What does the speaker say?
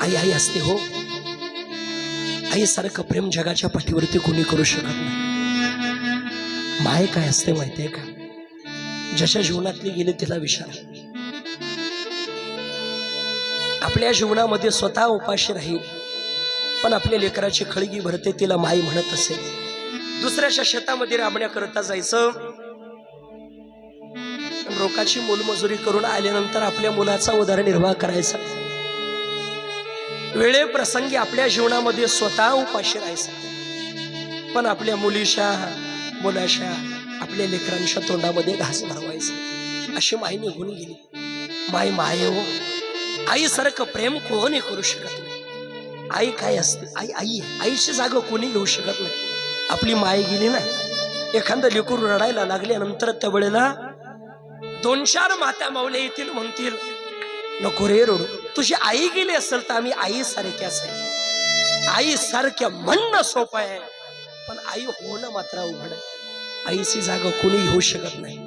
आई आई असते हो. आईसारखं प्रेम जगाच्या पाठीवरती कोणी करू शकत नाही. माय काय असते माहितीये का? जशा जीवनातली गेली तिला विचारा. आपल्या जीवनामध्ये स्वतः उपाशी राहील पण आपल्या लेकराची खळगी भरते तिला माई म्हणत असेल. दुसऱ्याच्या शेतामध्ये राबण्याकरता जायचं, रोकाची मोलमजुरी करून आल्यानंतर आपल्या मुलाचा उदरनिर्वाह करायचा. वेळे प्रसंगी आपल्या जीवनामध्ये स्वतः उपाशी राहायचं पण आपल्या मुलीच्या मुलाच्या आपल्या लेकरांच्या तोंडामध्ये घास भरवायचं. अशी माई निघून गेली. माय माय हो. आईसारखं प्रेम कोणी करू शकत नाही. आई काय असते? आई आई आईची जागा कोणी घेऊ शकत नाही. आपली माय गेली ना, एखादं लेकरू रडायला लागल्यानंतर त्या वेळेला 2-4 माता माऊल्या येतील, म्हणतील नको रे रडू, तुझी आई गेली असेल तर आम्ही आई सारख्याच आहे. आई सारख्या म्हणणं सोपं आहे पण आई होणं मात्र अवघड आहे. आईची जागा कोणी घेऊ शकत नाही.